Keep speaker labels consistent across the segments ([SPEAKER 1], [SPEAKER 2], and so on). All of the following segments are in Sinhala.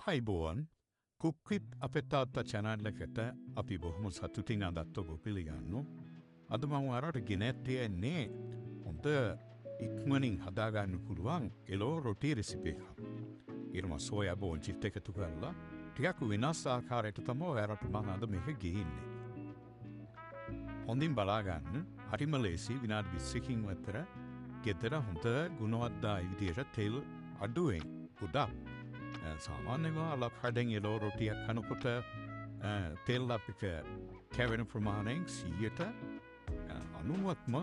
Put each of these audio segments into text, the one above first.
[SPEAKER 1] අයිබෝවන් කුක්විත් අපේ තාත්තා channel එකට අපි බොහොම සතුටින් අදත් ඔබ පිළිගන්නවා. අද මම ඔයාලට ගෙනත් තියන්නේ හොඳ ඉක්මනින් හදාගන්න පුළුවන් එළෝ රොටි රෙසිපි එකක්. ඊළඟ සෝයා බෝල් චිප් එකතු කරලා ටිකක් වෙනස් ආකාරයකට තමයි ඔයාලට මම අද මේක ගේන්නේ. හොඳින් බලා ගන්න. හරිම ලේසි විනාඩි 20කින් විතර ගෙදර හොඳ ගුණවත් විදියට තෙල් අඩුවෙන් ගොඩක් සාමාන්‍යව ලක්හඩෙන් එළෝ රොටියක් කනකොට තෙල් අපිට කැවෙන ප්‍රමාණයෙන් 90%ක්ම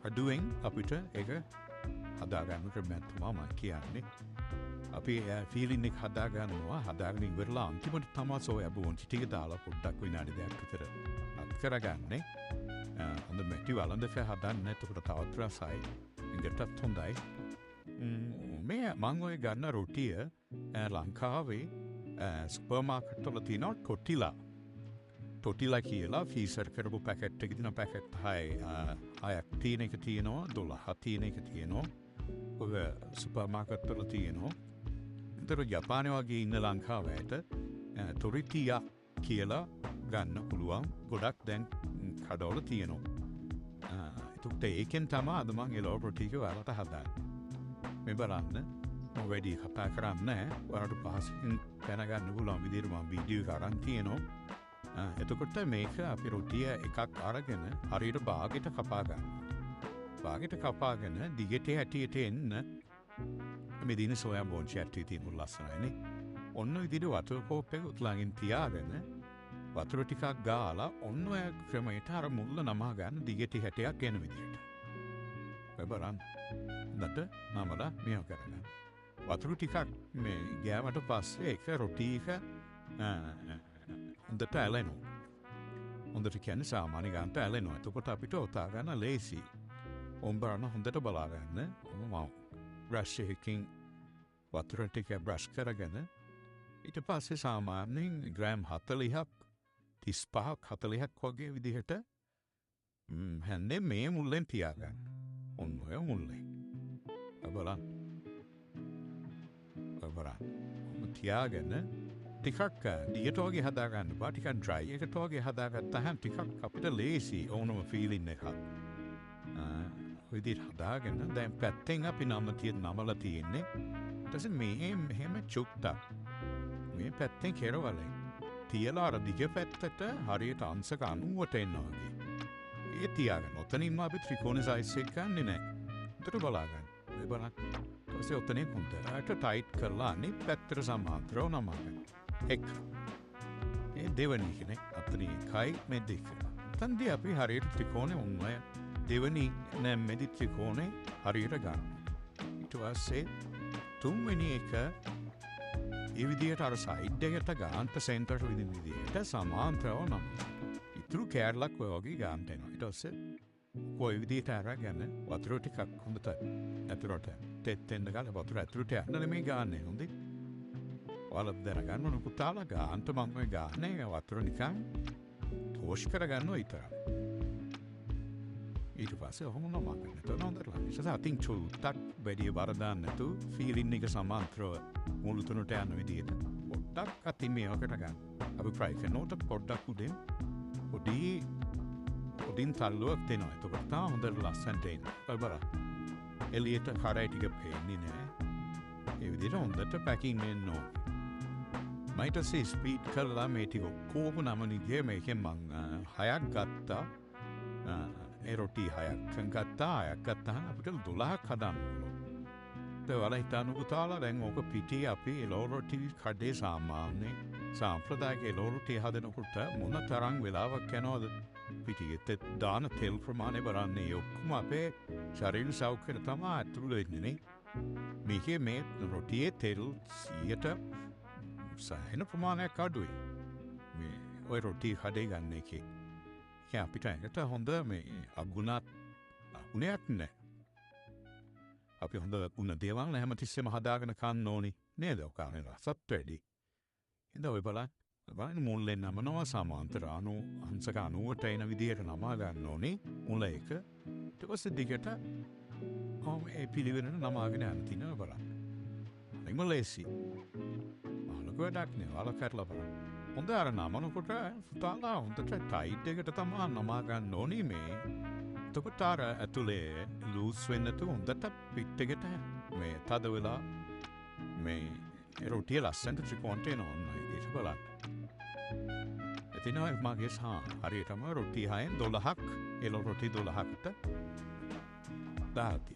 [SPEAKER 1] අඩුවෙන් අපිට ඒක හදාගන්න ක්‍රමයක් තමයි මම කියන්නේ. අපි ෆීලින් එක හදාගන්නවා හදාගෙන ඉවරලා අන්තිමට තමයි සෝයා බෝන් ටික දාලා පොඩ්ඩක් විනාඩි 2ක් විතර අත් කරගන්නේ. හොඳ මැටි වලඳක හදන්න එතකොට තවත් රසයි. ඉඟටත් හොඳයි. මේ මං ඔය ගන්න රොටිය ලංකාවේ සුපර් මාකට් වල තියෙනවා ටොටිලා කියලා ෆීසර් කරපු පැකට් එකක තියෙන පැකට් 6ක් තියෙන එක තියෙනවා 12 තියෙන එක තියෙනවා ඔය සුපර් මාකට් වල තියෙනවා. ඒතර ජපානයේ වගේ ඉන්න ලංකාවට ටොරිටියා කියලා ගන්න පුළුවන් ගොඩක් දැන් කඩවල තියෙනවා. ඒකට ඒකෙන් තමයි අද මං එළෝ රොටි එක වලට හදාන්නේ. මේ බලන්න මම වැඩි කතා කරන්නේ ඔයාලට පහසුවෙන් දැනගන්න පුළුවන් විදිහට මම වීඩියෝ එක අරන් තියෙනවා. එතකොට මේක අපි රොටිය එකක් අරගෙන හරියට භාගයට කපා ගන්න. භාගයට කපාගෙන දිගට හැටියට එන්න මේ දින සෝයා බෝන් චට්ටි තියෙන ලස්සනයිනේ. ඔන්න විදිහට වතුර කෝප්පයක උත්ලාගෙන තියාගෙන වතුර ටිකක් ගාලා ඔන්න ඔය ක්‍රමයට අර මුල්ල නමා ගන්න දිගට හැටයක් එන විදිහට. බලන්න. දට නමලා මේව කරගන්න. වතුර ටිකක් මේ ගෑවට පස්සේ එක රොටි එක හොඳට ඇලෙනවා. හොඳට කියන්නේ සාමාන්‍ය ගන්නට ඇලෙනවා. එතකොට අපිට ඔතා ගන්න ලේසි. ඔම්බරන හොඳට බලා ගන්න. මම බ්‍රෂ් එකකින් වතුර ටික බ්‍රෂ් කරගෙන ඊට පස්සේ සාමාන්‍යයෙන් ග්‍රෑම් 40ක් 35ක් 40ක් වගේ විදිහට හැන්දේ මේ මුල්ලෙන් තියාගන්න. ඔන්න ඔය මුල්ලෙන්. බලන්න. තියාගෙන ටිකක් දිගට වගේ හදාගන්න බා ටිකක් ඩ්‍රයි එකට වගේ හදාගත්තාම ටිකක් අපිට ලේසි ඕනම ෆීලින් එකක්. විදිහට හදාගෙන දැන් පැත්තෙන් අපි නමලා තියෙන්නේ. ඊට පස්සේ මෙහෙම චුට්ටක් මේ පැත්තෙන් කෙරවලෙන් තියලා අර දිග පැත්තට හරියට අංශක 90ට එනවා වගේ. ඒ තියාගන්න. ඔතනින්ම අපි ත්‍රිකෝණ සයිස් එක ගන්නෙ නැහැ. උඩට බලා ගන්න. ඒ බලන්න. ඊපස්සේ ඔතනින් හොඳට ටයිට් කරලා අනිත් පැත්තට සමාන්තරව නමගන්න. එක්. මේ දෙවනි එකනේ. අතන එකයි මේ දෙක. තන්දි අපි හරියට ත්‍රිකෝණේ උන්වය දෙවනි නැමෙදි ත්‍රිකෝණේ හරියට ගන්න. ඊට පස්සේ තුන්වෙනි එක ඒ විදිහට අර සයිඩ් එකට ගාන්ට සෙන්ටර් විදිහට සමාන්තරව නම් ඉතුරු කෑල්ලක් ඔය වගේ ගාන්ට එනවා. ඊට පස්සේ කොයි විදිහට අරගෙන වතුර ටිකක් හොඳට ඇතුළට තෙත් එන්න ගාලා වතුර ඇතුළට යන්න නෙමෙයි ගාන්නේ හොඳේ. ඔයාලා දැනගන්න ඕන පුතාලා ගාන්ට මම ඔය ගාන්නේ වතුර නිකන් ටෝෂ් කරගන්නවා විතරයි. ඊට පස්සේ ඔහොම නමගන්න. එතන හොඳට ළඟට අතින් චුට්ටක් වැඩි බර දාන්න නැතු ෆීලින් එක සමාන්තරව මුළු තුනට යන විදිහට පොඩ්ඩක් අතින් මේවකට ගන්න. අපි ෆ්‍රයි කරනකොට පොඩ්ඩක් උඩින් තල්ලුවක් දෙනවා. එතකොට තමයි හොඳට ලස්සනට එන්නේ. බලන්න. එළියට කරේ ටික පේන්නේ නැහැ. ඒ විදිහට හොඳට පැකින් වෙන්න ඕන. මයිට සේ ස්පීඩ් කරලා මේ ටික කොහොම නමනිගේ මේකෙන් මං 6ක් ගත්තා. ඒ රොටි 6ක් ගත්තා. 6ක් ගත්තාම අපිට 12ක් හදන්න ඕන. ඒවල හිතන්න පුතාලා දැන් ඕක පිටි අපි එළෝ රොටි කඩේ සාමාන්‍ය සාම්ප්‍රදායික එළෝ රොටි හදනකොට මොන තරම් වෙලාවක් යනවද? පිටියේ දාන තෙල් ප්‍රමාණය බලන්නේ ඔක්කොම අපේ ශරීර සෞඛ්‍යයට තමයි අතුරු වෙන්නේ නේ. මේකේ මේ රොටියේ තෙල් 100ට සෑහෙන ප්‍රමාණයක් අඩුයි. මේ ඔය රොටි කඩේ ගන්න එකේ. ඒ අපිට ඒකට හොඳ මේ අගුණයක් නැහැ. අපි හොඳ ගුණ දේවල් හැමතිස්සෙම හදාගෙන කන්න ඕනි නේද? ඔකානේ රසත් වැඩි. ඉතින් ඔය බලන්න මුල්ලෙන් නමනවා සමාන්තර අංශක 90ට එන විදිහට නමා ගන්න ඕනේ මුල එක. ඊට පස්සේ දිගට ඒ පිළිවෙලට නමාගෙන යන්න තියෙනවා බලන්න. හරිම ලේසි. ලොකු වැඩක් නේ. වල කරලා බලන්න. හොඳ අර නමනකොට පුතාලා හොඳට ටයිට් එකට තමා නමා ගන්න ඕනේ මේ. එතකොට අර ඇතුලේ ලූස් වෙන්නේ නැතුව හොඳට පිට් එකට මේ තද වෙලා මේ රොටිය ලස්සනට ත්‍රිකෝණට එනවා ඒක බලන්න. එතන මගේ හරියටම රොටි 6න් 12ක් එළ රොටි 12කට දාති.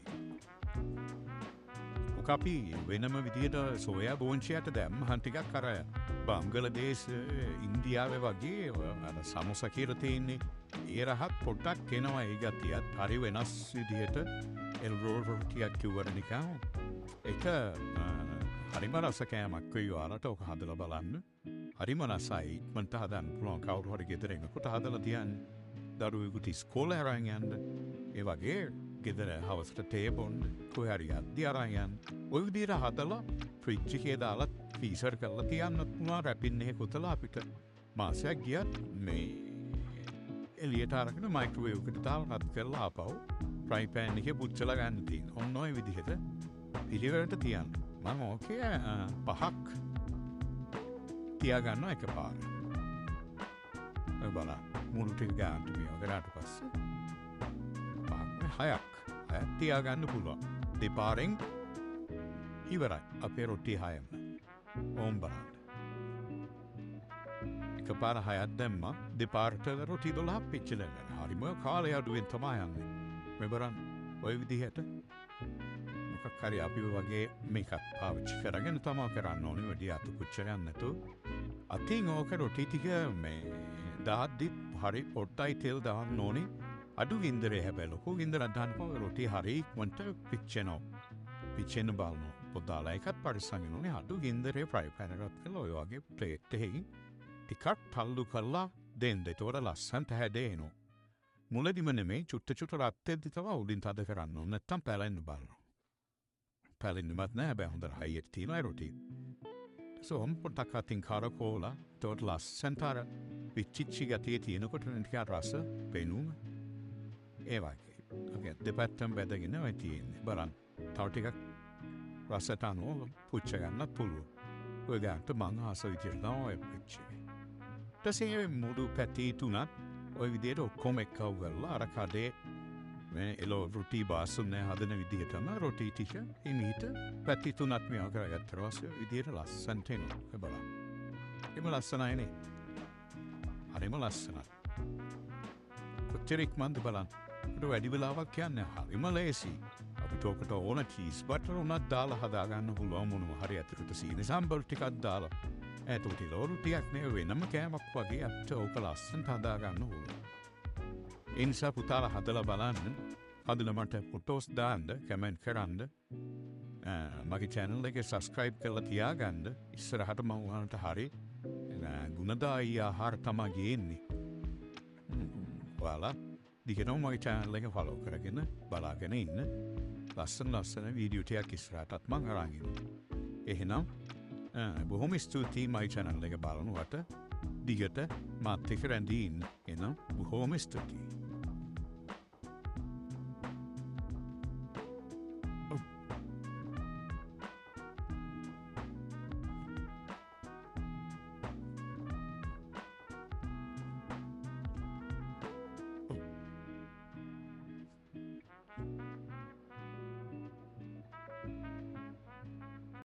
[SPEAKER 1] අපි වෙනම විදියට සෝයා බෝංචියට දැම්මහන් ටිකක් අර බංගලදේශ ඉන්දියාවේ වගේ අර සමෝසා කියලා තියෙන්නේ ඒ රහත් පොඩ්ඩක් එනවා ඒ ගතියත් හරි වෙනස් විදියට එල් රොටියක් කිව්වට නිකන් ඒක හරිම රස කෑමක් වෙයි ඔයාලට ඔක හදලා බලන්න. හරිම රසයි ඉක්මනට හදන්න පුළුවන් කවුරු හරි ගෙදර එනකොට හදලා තියන්න. දරුවෙකුට ඉස්කෝලේ අරන් යන්න. ඒ වගේ ගෙදර හවසට තේ බොන්න කොහේ හරි යද්දී අරන් යන්න. ඔය විදිහට හදලා ෆ්‍රිජ් එකේ දාලා ෆ්‍රීසර් කරලා තියන්නත් පුළුවන් රැපින් එකේ කොතලා අපිට මාසයක් ගියත් මේ එළියට අරගෙන මයික්‍රෝවේව් එකට දාලා රත් කරලා ආපහු ෆ්‍රයි පෑන් එකේ පුච්චලා ගන්න තියෙනවා. ඔන්න ඔය විදිහට පිළිවෙලට තියන්න. මම ඕකේ 5ක් තියාගන්නවා එකපාරට. ඔය බලන්න මුළු ටික ගන්න මේවා කරාට පස්සේ 6ක් තියාගන්න පුළුවන්. දෙපාරෙන් ඉවරයි අපේ රොටි 6ම. ඕම් බලන්න. එකපාර 6ක් දැම්මා දෙපාරට රොටි 12ක් පිච්චිලා යනවා. හරිම කාලය අඩුවෙන් තමයි යන්නේ. මේ බලන්න ඔය විදිහට මොකක් හරි අපි වගේ මේකක් පාවිච්චි කරගෙන තමයි කරන්න ඕනේ වැඩි අතු කුච්චරයක් නැතුව. අතින් ඕක රොටි ටික මේ දාද්දි හරි පොට්ටයි තෙල් දාන්න ඕනේ. අඩු ගින්දරේ හැබැයි ලොකු ගින්දරක් දාන්නකො රොටි හරි ඉක්මනට පිච්චෙනවා. පිච්චෙන්න බලනවා. පොදාලා එකත් පරිස්සම් වෙනුනේ අඩු ගින්දරේ ෆ්‍රයි පෑන් එකක් කරලා ඔය වගේ ප්ලේට් එකකින් ටිකක් තල්ලු කරලා දෙන්න. ඒතකොට ලස්සනට හැදෙනවා. මුලදිම නෙමෙයි චුට්ට රත් වෙද්දි තමයි උඩින් තද කරන්න ඕනේ. නැත්තම් පැලෙන්න බලනවා. පැලෙන්නවත් නෑ හැබැයි හොඳට හයියට තියෙනවා රොටි. සෝම් පොට්ටක් අතින් කරකෝලා ඒතකොට ලස්සනට අර පිච්චිච්චි ගතිය තියෙනකොට ටිකක් රස පෙනුම ඒ වගේ. ඔකේ දෙපැත්තම බෙදගෙන ඔය තියෙන්නේ. බලන්න. තව ටිකක් රසට අනුව පුච්ච ගන්නත් පුළුවන්. ඔය ගන්නට මං ආස විදියට තමයි ඔය පිච්චේ. ඊටසේ මුඩු පැටි තුනක් ඔය විදියට ඔක්කොම එක්කව කරලා අර කඩේ මේ එළෝ රොටි බාසුනේ හදන විදිහටම රොටි ටික හිමීට පැටි තුනක් මේවා කරගත්තා. ඊට පස්සේ විදියට ලස්සනට එනවා. ඒ බලන්න. එම ලස්සනයි නේ. හරිම ලස්සනයි. කොච්චර ඉක්මනද බලන්න. ඒක වැඩි වෙලාවක් කියන්නේ හරිම ලේසි. අපිට ඔකට ඕන චීස් බටර් උනත් දාලා හදා ගන්න පුළුවන් මොනවා හරි ඇතුළට සීනි සම්බල් ටිකක් දාලා. ඒකට ලෝරු ටිකක් නේ වෙනම කෑමක් වගේ අපිට ඕක ලස්සනට හදා ගන්න ඕන. ඒ නිසා පුතාලා හදලා බලන්න. හදලා මට ෆොටෝස් දාන්න, කමෙන්ට් කරන්න. මගේ channel එකේ subscribe කරලා තියාගන්න. ඉස්සරහට මම ඔයාලට හරි ගුණදායී ආහාර තමයි ගේන්නේ. ඔයාලා දිගටම මගේ channel එක follow කරගෙන බලාගෙන ඉන්න. ලස්සන වීඩියෝ ටිකක් ඉස්සරහටත් මම අරන් ඉන්නවා. එහෙනම් බොහොම ස්තුතියි මගේ channel එක බලනකොට දිගට මාත් එක්ක රැඳී ඉන්න. එහෙනම් බොහොම ස්තුතියි.